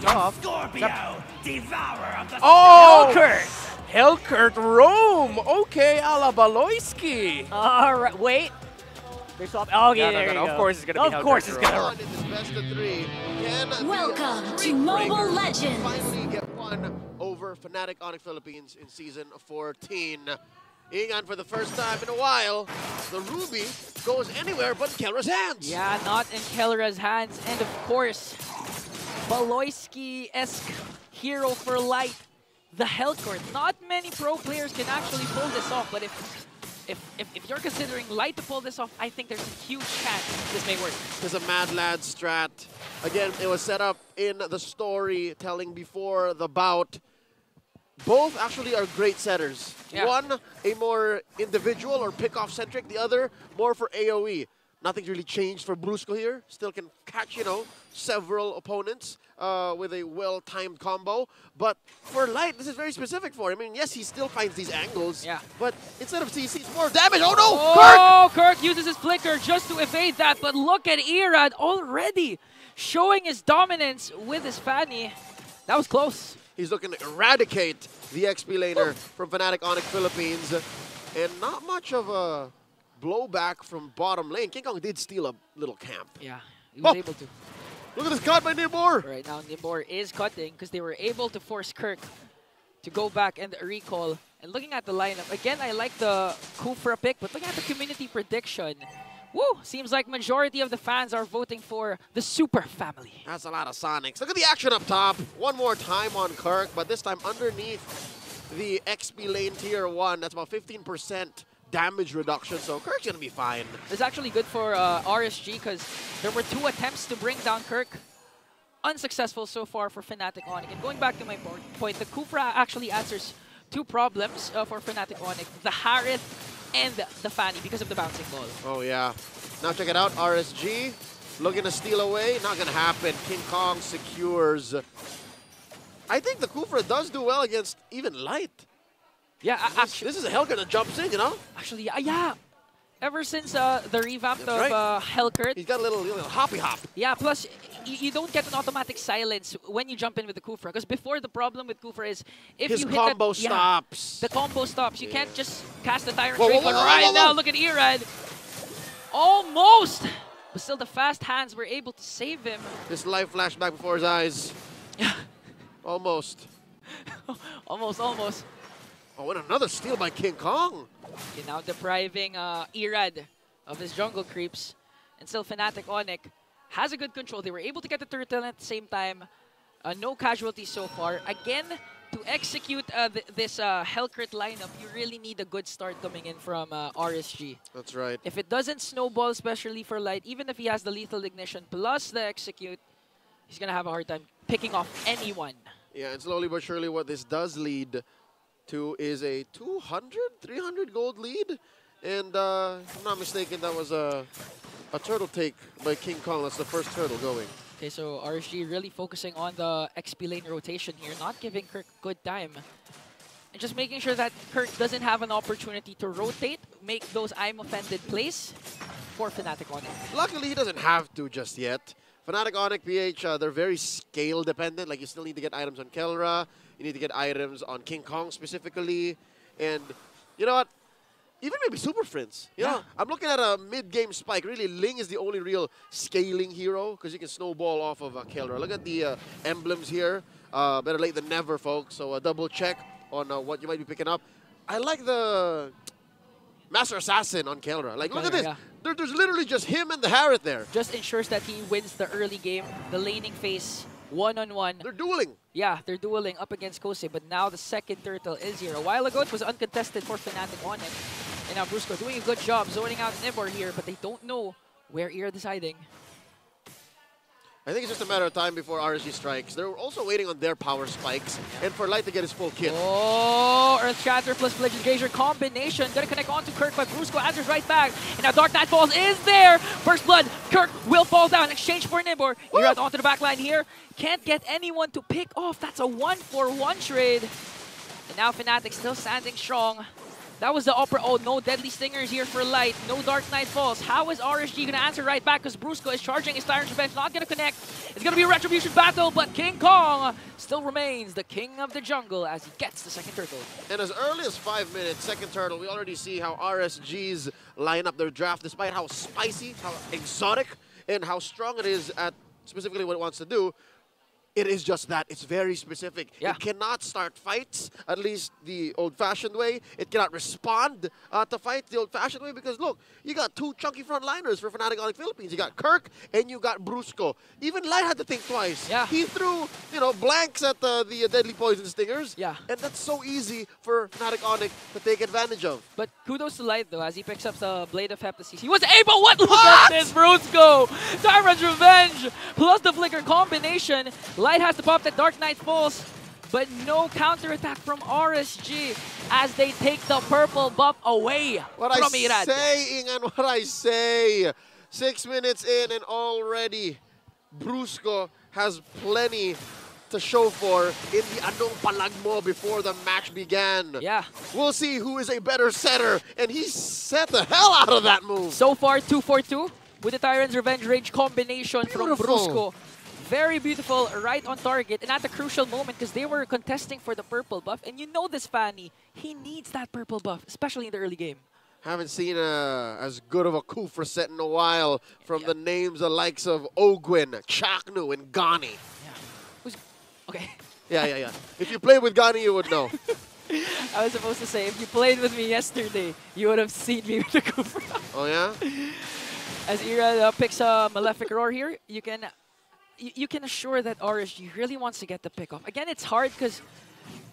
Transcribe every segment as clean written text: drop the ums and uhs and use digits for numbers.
off. Scorpio, devourer of the Oh! Hellcurt roam! Okay, a la Baloyski. Alright, wait. There's swap. Oh, yeah, there you go. Of course it's gonna be Of course it's gonna. In this best of 3. Can Welcome the to Mobile Breakers Legends. finally get one over FNATIC ONIC Philippines in Season 14. Ingan, for the first time in a while, the Ruby goes anywhere but in Kelra's hands. Yeah, not in Kelra's hands. And of course, Baloyski-esque hero for Light, the Hellcurt. Not many pro players can actually pull this off, but if you're considering Light to pull this off, I think there's a huge chance this may work. There's a Mad Lad strat. Again, it was set up in the storytelling before the bout. Both actually are great setters. Yeah. One, a more individual or pick-off centric. The other, more for AoE. Nothing's really changed for Brusco here. Still can catch, you know, several opponents with a well-timed combo. But for Light, this is very specific for him. I mean, yes, he still finds these angles. Yeah. But instead of CC, it's more damage. Oh, no! Oh, Kirk uses his flicker just to evade that. But look at Irad already showing his dominance with his Fanny. That was close. He's looking to eradicate the XP laner from FNATIC ONIC Philippines. And not much of a blowback from bottom lane. King Kong did steal a little camp. Yeah, he was able to. Look at this cut by Nibor. Right now, Nibor is cutting because they were able to force Kirk to go back and recall. And looking at the lineup, again, I like the Kufra pick, but looking at the community prediction, woo, seems like majority of the fans are voting for the Super family. That's a lot of Sonics. Look at the action up top. One more time on Kirk, but this time underneath the XP lane tier 1. That's about 15% damage reduction, so Kirk's gonna be fine. It's actually good for RSG because there were 2 attempts to bring down Kirk. Unsuccessful so far for FNATIC ONIC. And going back to my point, the Kufra actually answers 2 problems for FNATIC ONIC. The Harith and the Fanny because of the bouncing ball. Oh, yeah. Now check it out. RSG looking to steal away. Not going to happen. King Kong secures. I think the Kufra does do well against even Light. Yeah, actually. This is a Hellcurt that jumps in, you know? Actually, yeah. Ever since the revamp of Hellcurt. He's got a little hoppy hop. Yeah, plus you don't get an automatic silence when you jump in with the Kufra. Because before, the problem with Kufra is if his you hit combo that, stops. The combo stops. You can't just cast the Tyrant Whoa, Trade. whoa, But whoa, right whoa, whoa. now, look at Irad. Almost. But still, the fast hands were able to save him. This life flashed back before his eyes. Almost. Almost. Oh, and another steal by King Kong. Okay, now depriving Irad of his jungle creeps. And still FNATIC ONIC has a good control. They were able to get the turtle at the same time. No casualties so far. Again, to execute this Hellcurt lineup, you really need a good start coming in from RSG. That's right. If it doesn't snowball, especially for Light, even if he has the lethal ignition plus the execute, he's going to have a hard time picking off anyone. Yeah, and slowly but surely what this does lead to is a 200, 300 gold lead. And if I'm not mistaken, that was a turtle take by King Kong. That's the first turtle going. Okay, so RSG really focusing on the XP lane rotation here, not giving Kirk good time. And just making sure that Kirk doesn't have an opportunity to rotate, make those I'm offended plays for FNATIC ONIC. Luckily, he doesn't have to just yet. FNATIC ONIC PH, they're very scale dependent. Like, you still need to get items on Kelra. You need to get items on King Kong specifically. And you know what? Even maybe Super Friends. You know, I'm looking at a mid-game spike. Really, Ling is the only real scaling hero because you can snowball off of Kelra. Look at the emblems here. Better late than never, folks. So double check on what you might be picking up. I like the Master Assassin on Kelra. Like, look at this. Yeah. There's literally just him and the Harith there. Just ensures that he wins the early game, the laning phase, one-on-one. They're dueling. Yeah, they're dueling up against Kose, but now the second turtle is here. A while ago, it was uncontested for FNATIC ONIC. And now Brusco doing a good job zoning out Nibor here, but they don't know where Ira is hiding. I think it's just a matter of time before RSG strikes. They're also waiting on their power spikes and for Light to get his full kit. Oh, Earth Shatter plus Pelagian Glacier combination. Gonna connect onto Kirk, but Brusco answers right back. And now Dark Night Falls is there. First Blood, Kirk will fall down. Exchange for Nibor. Ira onto the back line here. Can't get anyone to pick off. That's a 1-for-1 trade. And now FNATIC still standing strong. That was the upper. Oh, no Deadly Stingers here for Light. No Dark Knight Falls. How is RSG going to answer right back? Because Brusco is charging his Tyrant's Revenge. Not going to connect. It's going to be a Retribution battle, but King Kong still remains the king of the jungle as he gets the second turtle. And as early as 5 minutes, second turtle, we already see how RSG's line up their draft, despite how spicy, how exotic, and how strong it is at specifically what it wants to do. It is just that. It's very specific. Yeah. It cannot start fights, at least the old-fashioned way. It cannot respond to fights the old-fashioned way because, look, you got two chunky frontliners for FNATIC ONIC Philippines. You got Kirk and you got Brusco. Even Light had to think twice. Yeah. He threw, blanks at the Deadly Poison Stingers. Yeah. And that's so easy for FNATIC ONIC to take advantage of. But kudos to Light, though, as he picks up the Blade of Heptasis. He was able, look at this, Brusco! Tyrant's Revenge plus the Flicker combination. Light has to pop that Dark Knight Falls, but no counterattack from RSG as they take the purple buff away from Irad. What I say. 6 minutes in and already Brusco has plenty to show for in the Anong Palagmo before the match began. Yeah. We'll see who is a better setter, and he set the hell out of that move. So far, 2-4-2 with the Tyrant's Revenge Rage combination from Brusco. Very beautiful, right on target, and at a crucial moment because they were contesting for the purple buff. And you know this Fanny, he needs that purple buff, especially in the early game. Haven't seen as good of a Kufra set in a while from the names the likes of Ogwin, Chaknu, and Gani. Yeah. Who's... Okay. Yeah. If you played with Gani, you would know. I was supposed to say, if you played with me yesterday, you would have seen me with the Kufra. Oh, yeah? As Ira picks a Malefic Roar here, you can assure that RSG really wants to get the pick off. Again, it's hard because...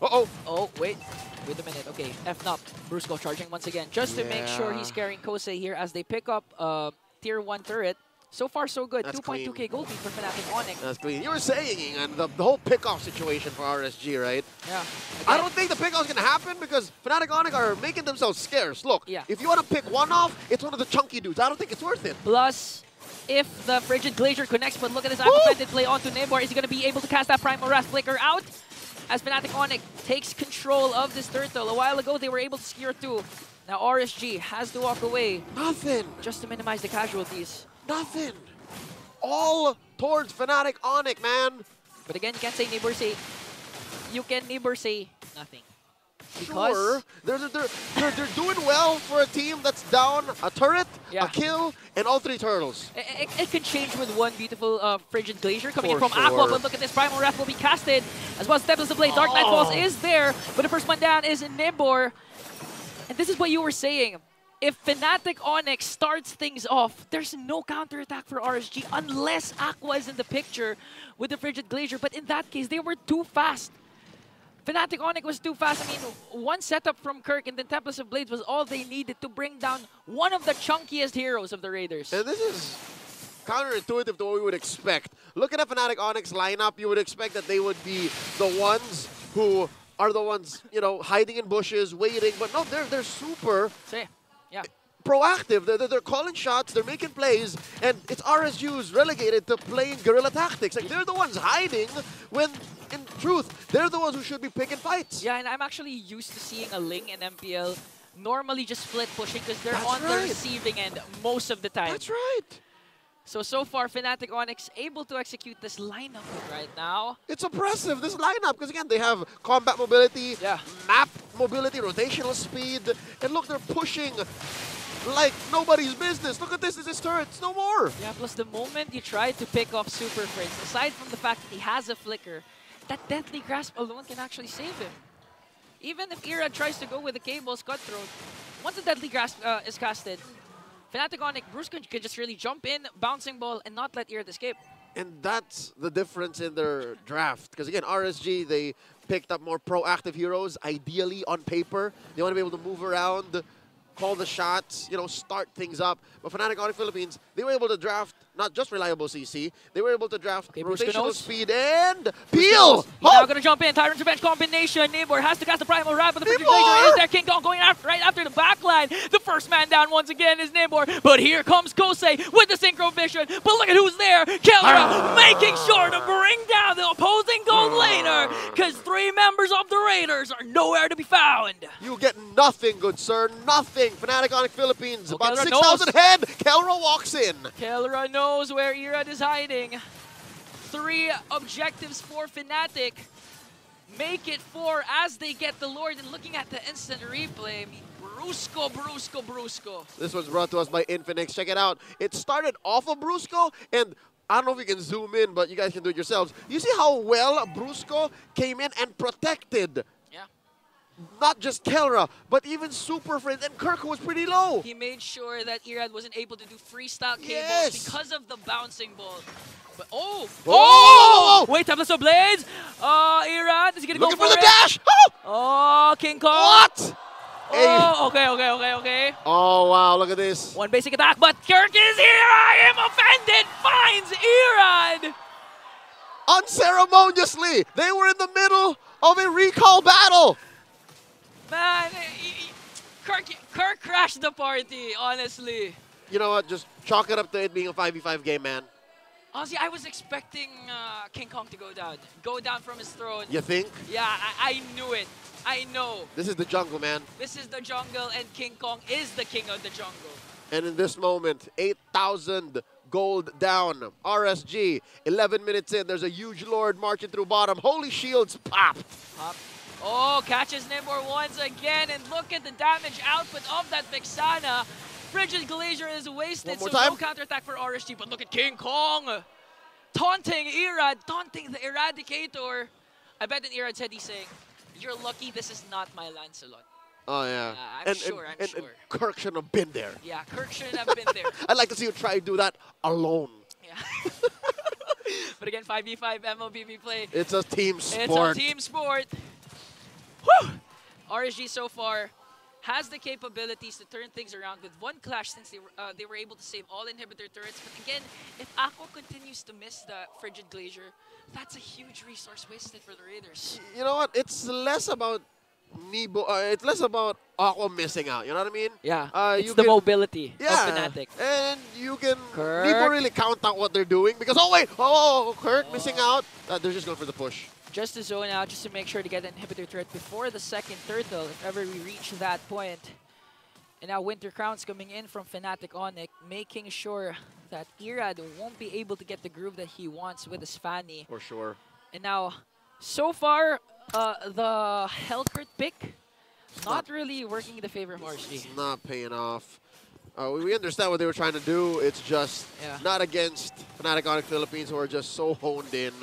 Uh-oh. Oh, wait a minute. Okay, FNOP, Brusco charging once again, just to make sure he's carrying Kosei here as they pick up Tier 1 turret. So far, so good. 2.2k gold lead for FNATIC ONIC. That's clean. You were saying, and the whole pick-off situation for RSG, right? Yeah. Again, I don't think the pick-off's going to happen because FNATIC ONIC are making themselves scarce. Look, if you want to pick one off, it's one of the chunky dudes. I don't think it's worth it. Plus, if the Frigid Glacier connects, but look at this Apophethid play onto Nibor. Is he going to be able to cast that Primal Wrath Flicker out? As FNATIC ONIC takes control of this turtle. A while ago, they were able to secure 2. Now RSG has to walk away. Nothing. Just to minimize the casualties. Nothing. All towards FNATIC ONIC, man. But again, you can't say Nibor say... You can Nibor say nothing. Because sure, they're doing well for a team that's down a turret, a kill, and all 3 turtles. It can change with one beautiful Frigid Glacier coming in from Aqua, but look at this, Primal Wrath will be casted, as well as Steps of Blade. Dark Knight Falls is there, but the first one down is Nibor. And this is what you were saying. If FNATIC ONIC starts things off, there's no counterattack for RSG unless Aqua is in the picture with the Frigid Glacier. But in that case, they were too fast. FNATIC ONIC was too fast. I mean, one setup from Kirk and then Tempest of Blades was all they needed to bring down one of the chunkiest heroes of the Raiders. And this is counterintuitive to what we would expect. Looking at FNATIC ONIC's lineup, you would expect that they would be the ones who are the ones, hiding in bushes, waiting. But no, they're super proactive. They're calling shots, they're making plays, and it's RSG who's relegated to playing guerrilla tactics. Like, they're the ones hiding when, in truth, they're the ones who should be picking fights. Yeah, and I'm actually used to seeing a Ling in MPL normally just split pushing because they're on the receiving end most of the time. That's right. So far, FNATIC ONIC's able to execute this lineup right now. It's impressive, this lineup, because again, they have combat mobility, map mobility, rotational speed, and look, they're pushing like nobody's business. Look at this turret, it's no more. Yeah, plus the moment you try to pick off Super Prince, aside from the fact that he has a flicker, that Deathly Grasp alone can actually save him. Even if Ira tries to go with the Cable's Cutthroat, once the Deathly Grasp is casted, FNATIC ONIC, Bruce could just really jump in, bouncing ball, and not let Ira escape. And that's the difference in their draft. Because again, RSG, they picked up more proactive heroes, ideally on paper. They want to be able to move around, call the shots, start things up. But FNATIC ONIC Philippines, they were able to draft not just reliable CC, they were able to draft rotational speed and peel! Now going to jump in, Tyrant's Revenge combination. Nibor has to cast the Primal Wrath, but the Frigid Glacier is there. King Kong going right after the backline. The first man down once again is Nibor, but here comes Kosei with the Synchro Vision. But look at who's there. Kellera making sure to bring down the opposing gold laner, because three members of the Raiders are nowhere to be found. You get nothing, good sir. Nothing. FNATIC ONIC Philippines, Oh, about Kelra 6,000 head. Kelra walks in. Kelra knows where Irad is hiding. 3 objectives for FNATIC. Make it 4 as they get the Lord. And looking at the instant replay, I mean, Brusco. This one's brought to us by Infinix. Check it out. It started off of Brusco, and I don't know if you can zoom in, but you guys can do it yourselves. You see how well Brusco came in and protected? Yeah. Not just Kelra, but even Super Friends, and Kirk was pretty low. He made sure that Irad wasn't able to do freestyle cables Yes. because of the bouncing ball. But wait, Tablas of Blades. Irad is gonna Looking go for the it. dash. Oh, King Kong. What? Oh, okay. Oh, wow, look at this. One basic attack, but Kirk is here. I am offended. Finds Irad. Unceremoniously, they were in the middle of a recall battle. Man, Kirk crashed the party, honestly. You know what? Just chalk it up to it being a 5v5 game, man. Honestly, I was expecting King Kong to go down from his throne. You think? Yeah, I knew it. I know. This is the jungle, man. This is the jungle, and King Kong is the king of the jungle. And in this moment, 8,000 gold down. RSG, 11 minutes in. There's a huge lord marching through bottom. Holy shields pop. Oh, catches Nibor once again, and look at the damage output of that Vexana. Frigid Glacier is wasted, so no counterattack for RSG, but look at King Kong. Taunting Irad, taunting the Eradicator. I bet in Irad's head he's saying, "You're lucky this is not my Lancelot." Oh, yeah. I'm sure. And Kirk shouldn't have been there. Yeah, Kirk shouldn't have been there. I'd like to see you try to do that alone. Yeah. But again, 5v5 MLBB play. It's a team sport. It's a team sport. Whew! RSG so far has the capabilities to turn things around with one clash since they were able to save all inhibitor turrets. But again, if Aqua continues to miss the Frigid Glacier, that's a huge resource wasted for the Raiders. You know what? It's less about it's less about Aqua missing out. You know what I mean? Yeah. It's the mobility of FNATIC. And you can Kirk. Nebo really count out what they're doing because Kirk missing out. They're just going for the push. Just to zone out, just to make sure to get an inhibitor turret before the second turtle, if ever we reach that point. And now Winter Crown's coming in from FNATIC ONIC, making sure that Irad won't be able to get the groove that he wants with his Fanny. For sure. And now, so far, the Hellcurt pick, not really working in the favor of RSG. It's not paying off. We understand what they were trying to do. It's just not against FNATIC ONIC Philippines, who are just so honed in,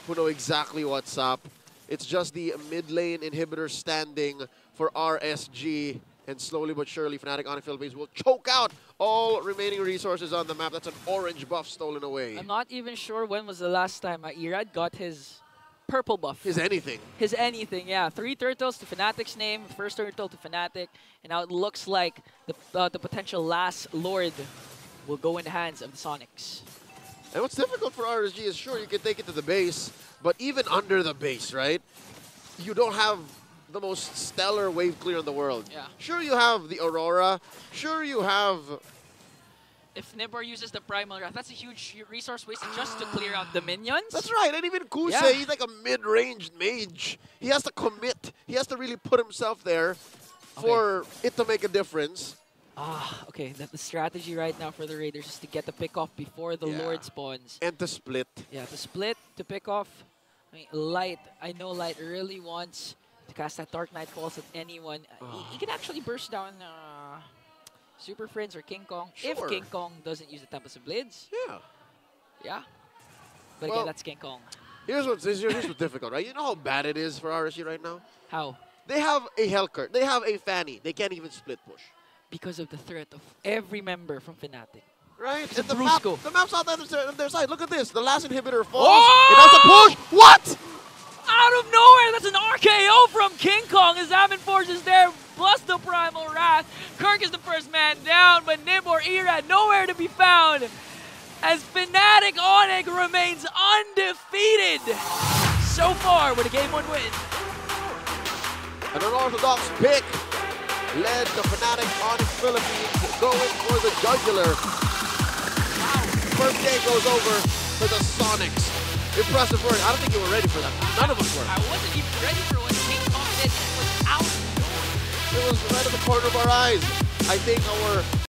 who know exactly what's up. It's just the mid lane inhibitor standing for RSG, and slowly but surely FNATIC ONIC Philippines will choke out all remaining resources on the map. That's an orange buff stolen away. I'm not even sure when was the last time Irad got his purple buff. His anything. His anything, yeah. 3 turtles to FNATIC's name, first turtle to FNATIC, and now it looks like the potential last Lord will go in the hands of the Sonics. And what's difficult for RSG is, sure, you can take it to the base, but even under the base, right? You don't have the most stellar wave clear in the world. Yeah. Sure, you have the Aurora. Sure, you have... If Nibor uses the Primal Wrath, that's a huge resource wasted just to clear out the minions. That's right, and even Kusei, he's like a mid-range mage. He has to commit. He has to really put himself there for it to make a difference. Okay, the strategy right now for the Raiders is to get the pick off before the Lord spawns. And to split. Yeah, to split, to pick off. I mean, Light, I know Light really wants to cast that Dark Knight Falls at anyone. He can actually burst down Super Friends or King Kong if King Kong doesn't use the Tempest of Blades. Yeah. Yeah. But again, that's King Kong. Here's what's difficult, right? You know how bad it is for RSG right now? How? They have a Hellcurt. They have a Fanny. They can't even split push. Because of the threat of every member from FNATIC. Right? It's the map's not on their side. Look at this. The last inhibitor falls. Oh! It has a push. What? Out of nowhere, that's an RKO from King Kong as Amin Force is there, plus the Primal Wrath. Kirk is the first man down, but Nibor Irad nowhere to be found as FNATIC ONIC remains undefeated so far with a Game 1 win. An unorthodox pick led the FNATIC ONIC Philippines going for the jugular. First game goes over for the Sonics. Impressive work. I don't think you were ready for that. None of us were. I wasn't even ready for what King Kong did. It was out. It was right at the corner of our eyes. I think our